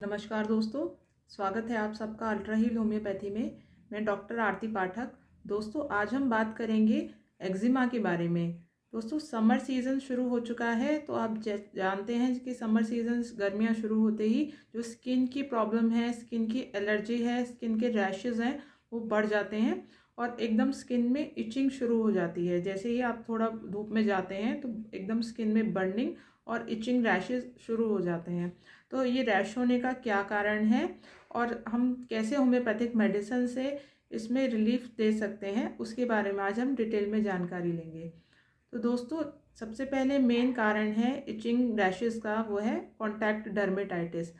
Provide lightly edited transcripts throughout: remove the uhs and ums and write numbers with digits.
नमस्कार दोस्तों, स्वागत है आप सबका अल्ट्रा हील होम्योपैथी में। मैं डॉक्टर आरती पाठक। दोस्तों, आज हम बात करेंगे एक्जिमा के बारे में। दोस्तों, समर सीज़न शुरू हो चुका है, तो आप जानते हैं कि समर सीज़न गर्मियां शुरू होते ही जो स्किन की प्रॉब्लम है, स्किन की एलर्जी है, स्किन के रैशेज़ हैं, वो बढ़ जाते हैं और एकदम स्किन में इचिंग शुरू हो जाती है। जैसे ही आप थोड़ा धूप में जाते हैं तो एकदम स्किन में बर्निंग और इचिंग रैशेज़ शुरू हो जाते हैं। तो ये रैश होने का क्या कारण है और हम कैसे होम्योपैथिक मेडिसिन से इसमें रिलीफ दे सकते हैं, उसके बारे में आज हम डिटेल में जानकारी लेंगे। तो दोस्तों, सबसे पहले मेन कारण है इचिंग रैशेस का, वो है कॉन्टैक्ट डर्मेटाइटिस।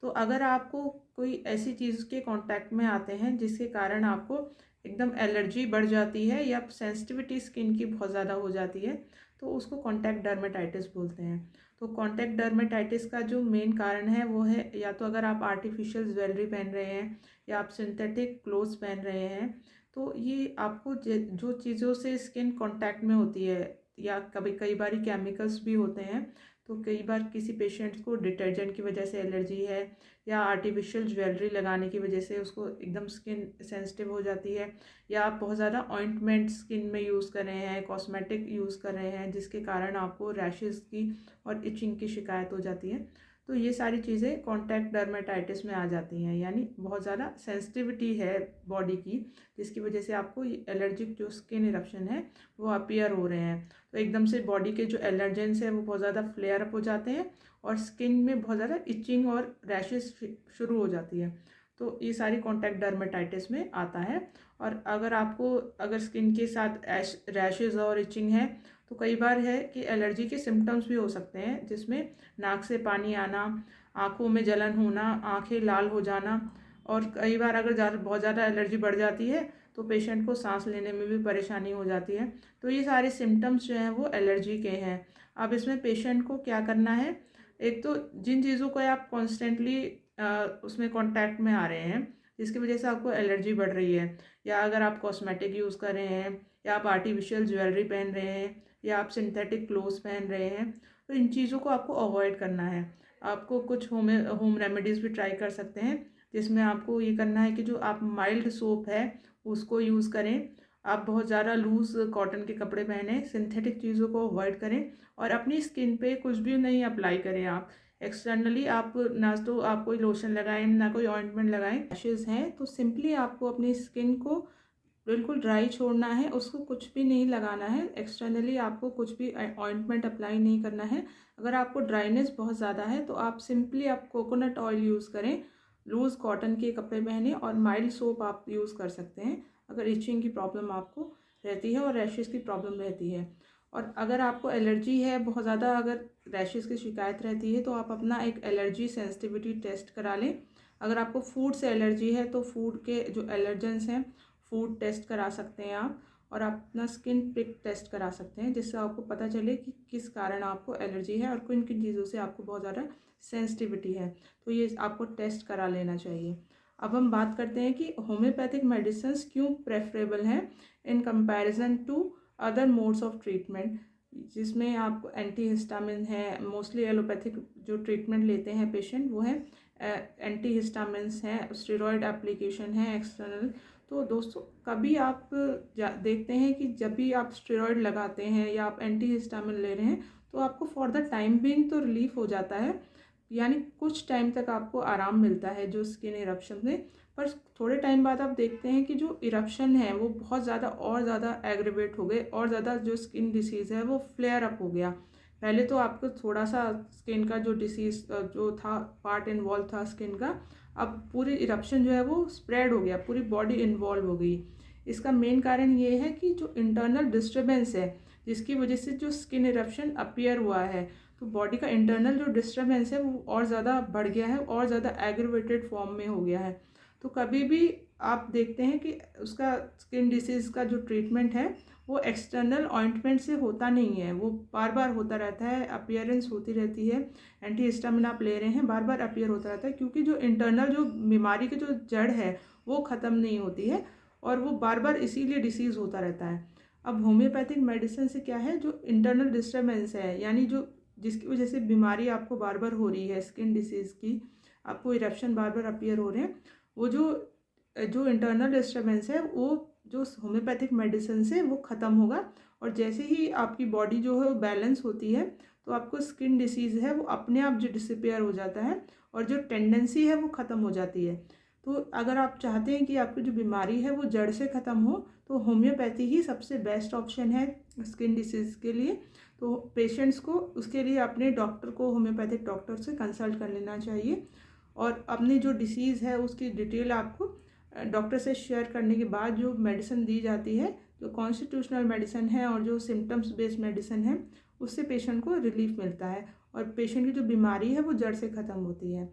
तो अगर आपको कोई ऐसी चीज़ के कांटेक्ट में आते हैं जिसके कारण आपको एकदम एलर्जी बढ़ जाती है या सेंसिटिविटी स्किन की बहुत ज़्यादा हो जाती है, तो उसको कांटेक्ट डर्मेटाइटिस बोलते हैं। तो कांटेक्ट डर्मेटाइटिस का जो मेन कारण है वो है, या तो अगर आप आर्टिफिशियल ज्वेलरी पहन रहे हैं या आप सिंथेटिक क्लोथ्स पहन रहे हैं, तो ये आपको जो चीज़ों से स्किन कांटेक्ट में होती है, या कई बार केमिकल्स भी होते हैं। तो कई बार किसी पेशेंट्स को डिटर्जेंट की वजह से एलर्जी है, या आर्टिफिशियल ज्वेलरी लगाने की वजह से उसको एकदम स्किन सेंसिटिव हो जाती है, या आप बहुत ज़्यादा ऑइंटमेंट स्किन में यूज़ कर रहे हैं, कॉस्मेटिक यूज़ कर रहे हैं, जिसके कारण आपको रैशेज़ की और इचिंग की शिकायत हो जाती है। तो ये सारी चीज़ें कॉन्टैक्ट डर्मेटाइटिस में आ जाती हैं, यानी बहुत ज़्यादा सेंसिटिविटी है बॉडी की, जिसकी वजह से आपको एलर्जिक जो स्किन इरप्शन है वो अपीयर हो रहे हैं। तो एकदम से बॉडी के जो एलर्जेंस है वो बहुत ज़्यादा फ्लेयर अप हो जाते हैं और स्किन में बहुत ज़्यादा इचिंग और रैशेस शुरू हो जाती है। तो ये सारी कॉन्टैक्ट डर्मेटाइटिस में आता है। और अगर स्किन के साथ रैशेस और इचिंग है, तो कई बार है कि एलर्जी के सिम्टम्स भी हो सकते हैं, जिसमें नाक से पानी आना, आँखों में जलन होना, आँखें लाल हो जाना, और कई बार अगर बहुत ज़्यादा एलर्जी बढ़ जाती है तो पेशेंट को सांस लेने में भी परेशानी हो जाती है। तो ये सारे सिम्टम्स जो हैं वो एलर्जी के हैं। अब इसमें पेशेंट को क्या करना है, एक तो जिन चीज़ों को आप कॉन्स्टेंटली उसमें कांटेक्ट में आ रहे हैं जिसकी वजह से आपको एलर्जी बढ़ रही है, या अगर आप कॉस्मेटिक यूज़ कर रहे हैं, या आप आर्टिफिशियल ज्वेलरी पहन रहे हैं, या आप सिंथेटिक क्लोथ्स पहन रहे हैं, तो इन चीज़ों को आपको अवॉइड करना है। आपको कुछ होम रेमेडीज़ भी ट्राई कर सकते हैं, जिसमें आपको ये करना है कि जो आप माइल्ड सोप है उसको यूज़ करें। आप बहुत ज़्यादा लूज़ कॉटन के कपड़े पहने, सिंथेटिक चीज़ों को अवॉइड करें, और अपनी स्किन पे कुछ भी नहीं अप्लाई करें। आप एक्सटर्नली आप ना तो आप कोई लोशन लगाएं, ना कोई ऑइंटमेंट लगाएं। रैशेज़ हैं तो सिंपली आपको अपनी स्किन को बिल्कुल ड्राई छोड़ना है, उसको कुछ भी नहीं लगाना है। एक्सटर्नली आपको कुछ भी ऑइंटमेंट अप्लाई नहीं करना है। अगर आपको ड्राइनेस बहुत ज़्यादा है तो आप सिंपली आप कोकोनट ऑयल यूज़ करें, लूज़ कॉटन के कपड़े पहने, और माइल्ड सोप आप यूज़ कर सकते हैं अगर इचिंग की प्रॉब्लम आपको रहती है और रैशेज़ की प्रॉब्लम रहती है। और अगर आपको एलर्जी है बहुत ज़्यादा, अगर रैशेज़ की शिकायत रहती है, तो आप अपना एक एलर्जी सेंसिटिविटी टेस्ट करा लें। अगर आपको फूड से एलर्जी है तो फूड के जो एलर्जेंस हैं, फूड टेस्ट करा सकते हैं आप, और आप अपना स्किन प्रिक टेस्ट करा सकते हैं, जिससे आपको पता चले कि किस कारण आपको एलर्जी है और किन किन चीज़ों से आपको बहुत ज़्यादा सेंसिटिविटी है। तो ये आपको टेस्ट करा लेना चाहिए। अब हम बात करते हैं कि होम्योपैथिक मेडिसिन्स क्यों प्रेफरेबल हैं in comparison to other modes of treatment, जिसमें आपको एंटी हिस्टामिन है। मोस्टली एलोपैथिक जो ट्रीटमेंट लेते हैं पेशेंट वो है एंटी हिस्टामिन्स हैं, स्टेरॉयड एप्लीकेशन है एक्सटर्नल। तो दोस्तों, कभी आप देखते हैं कि जब भी आप स्टेरॉयड लगाते हैं या आप एंटी हिस्टामिन ले रहे हैं, तो आपको फॉर द टाइम बिंग तो रिलीफ हो जाता है, यानी कुछ टाइम तक आपको आराम मिलता है जो स्किन इरप्शन में। पर थोड़े टाइम बाद आप देखते हैं कि जो इरप्शन है वो बहुत ज़्यादा और ज़्यादा एग्रेवेट हो गए, और ज़्यादा जो स्किन डिसीज़ है वो फ्लेयर अप हो गया। पहले तो आपको थोड़ा सा स्किन का जो डिसीज़ जो था पार्ट इन्वॉल्व था स्किन का, अब पूरी इरप्शन जो है वो स्प्रेड हो गया, पूरी बॉडी इन्वॉल्व हो गई। इसका मेन कारण ये है कि जो इंटरनल डिस्टर्बेंस है, जिसकी वजह से जो स्किन इरप्शन अपीयर हुआ है, तो बॉडी का इंटरनल जो डिस्टर्बेंस है वो और ज़्यादा बढ़ गया है, और ज़्यादा एग्रीवेटेड फॉर्म में हो गया है। तो कभी भी आप देखते हैं कि उसका स्किन डिसीज़ का जो ट्रीटमेंट है वो एक्सटर्नल ऑइंटमेंट से होता नहीं है, वो बार बार होता रहता है, अपीयरेंस होती रहती है। एंटी हिस्टामिन आप ले रहे हैं, बार बार अपीयर होता रहता है, क्योंकि जो इंटरनल जो बीमारी की जो जड़ है वो ख़त्म नहीं होती है, और वो बार बार इसीलिए डिसीज़ होता रहता है। अब होम्योपैथिक मेडिसिन से क्या है, जो इंटरनल डिस्टर्बेंस है, यानी जो जिसकी वजह से बीमारी आपको बार बार हो रही है स्किन डिसीज़ की, आपको इरप्शन बार बार अपीयर हो रहे हैं, वो जो इंटरनल डिस्टर्बेंस है वो जो होम्योपैथिक मेडिसिन से वो ख़त्म होगा। और जैसे ही आपकी बॉडी जो है वो बैलेंस होती है तो आपको स्किन डिसीज़ है वो अपने आप जो डिसअपियर हो जाता है और जो टेंडेंसी है वो ख़त्म हो जाती है। तो अगर आप चाहते हैं कि आपकी जो बीमारी है वो जड़ से ख़त्म हो तो होम्योपैथी ही सबसे बेस्ट ऑप्शन है स्किन डिसीज़ के लिए। तो पेशेंट्स को उसके लिए अपने डॉक्टर को, होम्योपैथिक डॉक्टर से कंसल्ट कर लेना चाहिए और अपनी जो डिसीज़ है उसकी डिटेल आपको डॉक्टर से शेयर करने के बाद जो मेडिसिन दी जाती है, जो कॉन्स्टिट्यूशनल मेडिसिन है और जो सिम्टम्स बेस्ड मेडिसिन है, उससे पेशेंट को रिलीफ मिलता है और पेशेंट की जो बीमारी है वो जड़ से ख़त्म होती है।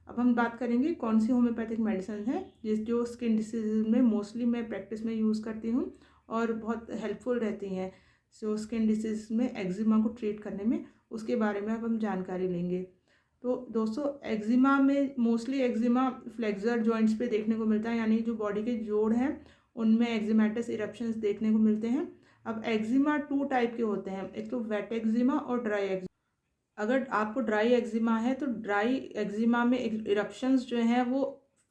अब हम बात करेंगे कौन सी होम्योपैथिक मेडिसिन है जो स्किन डिसीज में मोस्टली मैं प्रैक्टिस में यूज़ करती हूँ और बहुत हेल्पफुल रहती हैं जो स्किन डिसीज में एक्जिमा को ट्रीट करने में, उसके बारे में अब हम जानकारी लेंगे। तो दोस्तों, एक्जिमा में मोस्टली एक्जिमा फ्लेक्सर जॉइंट्स पे देखने को मिलता है, यानी जो बॉडी के जोड़ हैं उनमें एक्जिमेटस इरप्शंस देखने को मिलते हैं। अब एक्जिमा 2 टाइप के होते हैं, एक तो वेट एक्जिमा और ड्राई एक्जिमा। अगर आपको ड्राई एक्जिमा है तो ड्राई एक्जिमा में इरप्शंस जो हैं वो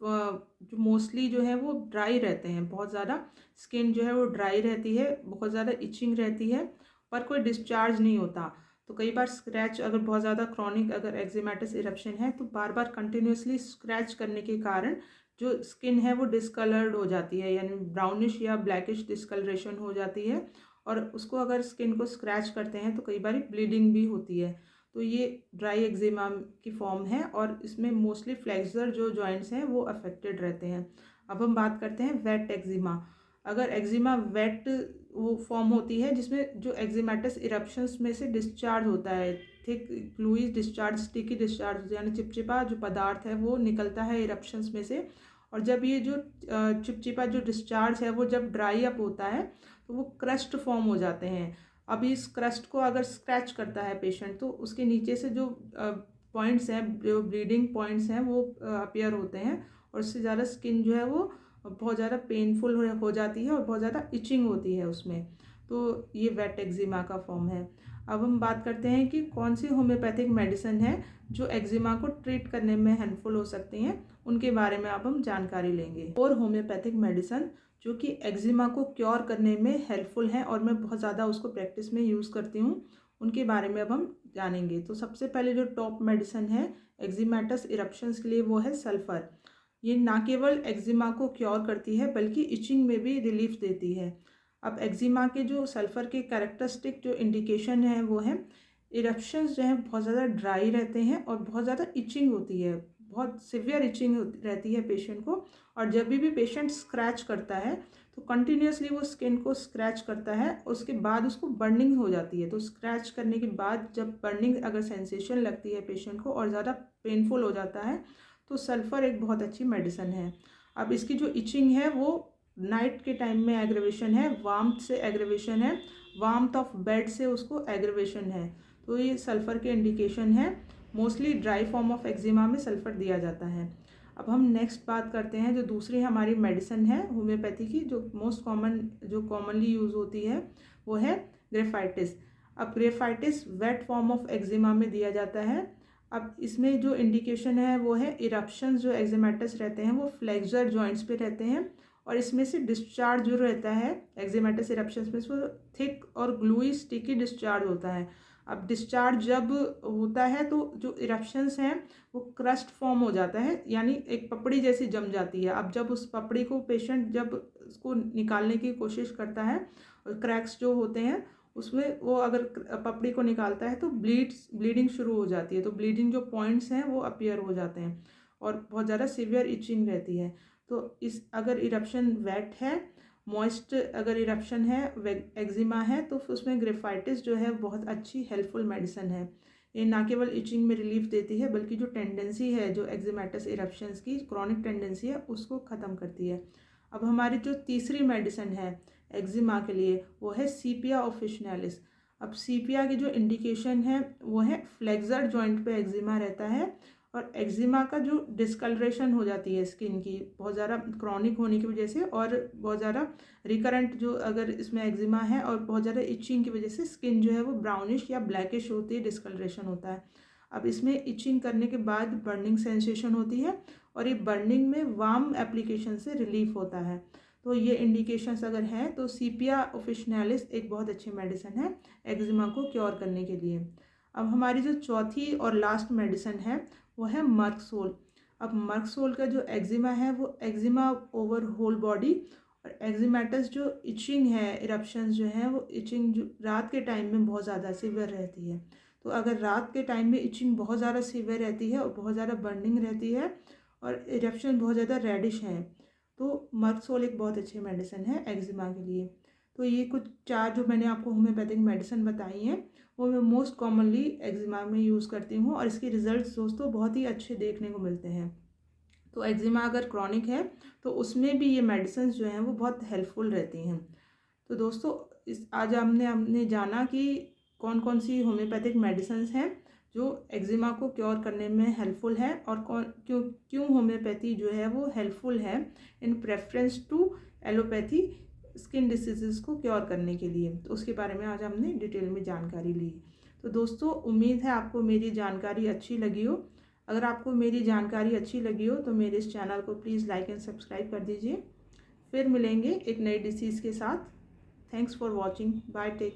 जो मोस्टली जो है वो ड्राई रहते हैं, बहुत ज़्यादा स्किन जो है वो ड्राई रहती है, बहुत ज़्यादा इचिंग रहती है पर कोई डिस्चार्ज नहीं होता। तो कई बार स्क्रैच, अगर बहुत ज़्यादा क्रॉनिक अगर एक्जिमेटस इरप्शन है तो बार बार कंटिन्यूसली स्क्रैच करने के कारण जो स्किन है वो डिस्कलर्ड हो जाती है, यानी ब्राउनिश या ब्लैकिश डिस्कलरेशन हो जाती है और उसको अगर स्किन को स्क्रैच करते हैं तो कई बार ब्लीडिंग भी होती है। तो ये ड्राई एक्जिमा की फॉर्म है और इसमें मोस्टली फ्लेक्सर जो जॉइंट्स हैं वो अफेक्टेड रहते हैं। अब हम बात करते हैं वेट एक्जिमा। अगर एक्जिमा वेट वो फॉर्म होती है जिसमें जो एक्जिमेटस इरप्शंस में से डिस्चार्ज होता है, थिक ग्लूइज डिस्चार्ज, स्टिकी डिस्चार्ज, यानी चिपचिपा जो पदार्थ है वो निकलता है इरप्शंस में से। और जब ये जो चिपचिपा जो डिस्चार्ज है वो जब ड्राई अप होता है तो वो क्रस्ट फॉर्म हो जाते हैं। अब इस क्रस्ट को अगर स्क्रैच करता है पेशेंट तो उसके नीचे से जो पॉइंट्स हैं, जो ब्लीडिंग पॉइंट्स हैं वो अपीयर होते हैं और उससे ज़्यादा स्किन जो है वो बहुत ज़्यादा पेनफुल हो जाती है और बहुत ज़्यादा इचिंग होती है उसमें। तो ये वेट एक्जिमा का फॉर्म है। अब हम बात करते हैं कि कौन सी होम्योपैथिक मेडिसिन है जो एक्जिमा को ट्रीट करने में हेल्पफुल हो सकती हैं, उनके बारे में अब हम जानकारी लेंगे। और होम्योपैथिक मेडिसिन जो कि एक्जिमा को क्योर करने में हेल्पफुल है और मैं बहुत ज़्यादा उसको प्रैक्टिस में यूज़ करती हूँ, उनके बारे में अब हम जानेंगे। तो सबसे पहले जो टॉप मेडिसिन है एक्जिमेटस इरप्शंस के लिए वो है सल्फ़र। ये ना केवल एक्जिमा को क्योर करती है बल्कि इचिंग में भी रिलीफ देती है। अब एक्जिमा के जो सल्फ़र के कैरेक्टरिस्टिक जो इंडिकेशन है वो है इरप्शंस जो हैं बहुत ज़्यादा ड्राई रहते हैं और बहुत ज़्यादा इचिंग होती है, बहुत सिवियर इचिंग रहती है पेशेंट को। और जब भी पेशेंट स्क्रैच करता है तो कंटिन्यूसली वो स्किन को स्क्रैच करता है, उसके बाद उसको बर्निंग हो जाती है। तो स्क्रैच करने के बाद जब बर्निंग अगर सेंसेशन लगती है पेशेंट को और ज़्यादा पेनफुल हो जाता है तो सल्फ़र एक बहुत अच्छी मेडिसिन है। अब इसकी जो इचिंग है वो नाइट के टाइम में एग्रेवेशन है, वार्मथ से एग्रेवेशन है, वार्मथ ऑफ बेड से उसको एग्रेवेशन है। तो ये सल्फ़र के इंडिकेशन है। Mostly dry form of eczema में सल्फ़र दिया जाता है। अब हम नेक्स्ट बात करते हैं जो दूसरी हमारी मेडिसिन है होम्योपैथी की, जो मोस्ट कॉमन, जो कॉमनली यूज़ होती है वो है ग्रेफाइटिस। अब graphites wet form of eczema में दिया जाता है। अब इसमें जो इंडिकेशन है वो है इरप्शंस जो एक्जिमेटस रहते हैं वो फ्लेक्सर जॉइंट्स पे रहते हैं और इसमें से डिस्चार्ज जो रहता है एक्जिमेटस इरप्शंस में वो थिक और ग्लूई स्टिकी डिस्चार्ज होता है। अब डिस्चार्ज जब होता है तो जो इरप्शंस हैं वो क्रस्ट फॉर्म हो जाता है, यानी एक पपड़ी जैसी जम जाती है। अब जब उस पपड़ी को पेशेंट जब उसको निकालने की कोशिश करता है और क्रैक्स जो होते हैं उसमें वो अगर पपड़ी को निकालता है तो ब्लीडिंग शुरू हो जाती है। तो ब्लीडिंग जो पॉइंट्स हैं वो अपीयर हो जाते हैं और बहुत ज़्यादा सीवियर इचिंग रहती है। तो इस अगर इरप्शन वेट है, मॉइस्ट अगर इरप्शन है, एक्जिमा है, तो उसमें ग्रेफाइटिस जो है बहुत अच्छी हेल्पफुल मेडिसिन है। ये ना केवल इचिंग में रिलीफ देती है बल्कि जो टेंडेंसी है जो एक्जिमेटस इरप्शंस की क्रॉनिक टेंडेंसी है उसको ख़त्म करती है। अब हमारी जो तीसरी मेडिसिन है एक्जिमा के लिए वो है सीपिया ऑफिशिनालिस। अब सीपिया की जो इंडिकेशन है वो है फ्लेक्सर जॉइंट पे एक्जिमा रहता है और एक्जिमा का जो डिस्कलरेशन हो जाती है स्किन की बहुत ज़्यादा क्रॉनिक होने की वजह से और बहुत ज़्यादा रिकरेंट जो अगर इसमें एक्जिमा है और बहुत ज़्यादा इचिंग की वजह से स्किन जो है वो ब्राउनिश या ब्लैकिश होती है, डिस्कलरेशन होता है। अब इसमें इचिंग करने के बाद बर्निंग सेंसेशन होती है और ये बर्निंग में वार्म एप्लीकेशन से रिलीफ होता है। तो ये इंडिकेशंस अगर हैं तो सीपिया ऑफिशिनालिस एक बहुत अच्छी मेडिसिन है एक्जिमा को क्योर करने के लिए। अब हमारी जो चौथी और लास्ट मेडिसिन है वो है मर्कसोल। अब मर्कसोल का जो एक्जिमा है वो एक्जिमा ओवर होल बॉडी और एक्जिमेटस जो इचिंग है, इरप्शंस जो हैं वो इचिंग जो रात के टाइम में बहुत ज़्यादा सीवियर रहती है। तो अगर रात के टाइम में इचिंग बहुत ज़्यादा सीवियर रहती है और बहुत ज़्यादा बर्निंग रहती है और इरप्शन बहुत ज़्यादा रेडिश हैं तो मर्कसोल एक बहुत अच्छी मेडिसिन है एक्जिमा के लिए। तो ये कुछ 4 जो मैंने आपको होम्योपैथिक मेडिसिन बताई हैं वो मैं मोस्ट कॉमनली एक्जिमा में यूज़ करती हूँ और इसके रिजल्ट्स दोस्तों बहुत ही अच्छे देखने को मिलते हैं। तो एक्जिमा अगर क्रॉनिक है तो उसमें भी ये मेडिसिन जो हैं वो बहुत हेल्पफुल रहती हैं। तो दोस्तों इस आज हमने जाना कि कौन कौन सी होम्योपैथिक मेडिसिन हैं जो एक्जिमा को क्योर करने में हेल्पफुल है और क्यों होम्योपैथी जो है वो हेल्पफुल है in preference to allopathy skin disease को क्योर करने के लिए। तो उसके बारे में आज हमने डिटेल में जानकारी ली। तो दोस्तों उम्मीद है आपको मेरी जानकारी अच्छी लगी हो। अगर आपको मेरी जानकारी अच्छी लगी हो तो मेरे इस चैनल को प्लीज़ लाइक एंड सब्सक्राइब कर दीजिए। फिर मिलेंगे एक नई डिसीज़ के साथ। Thanks for watching. Bye, take.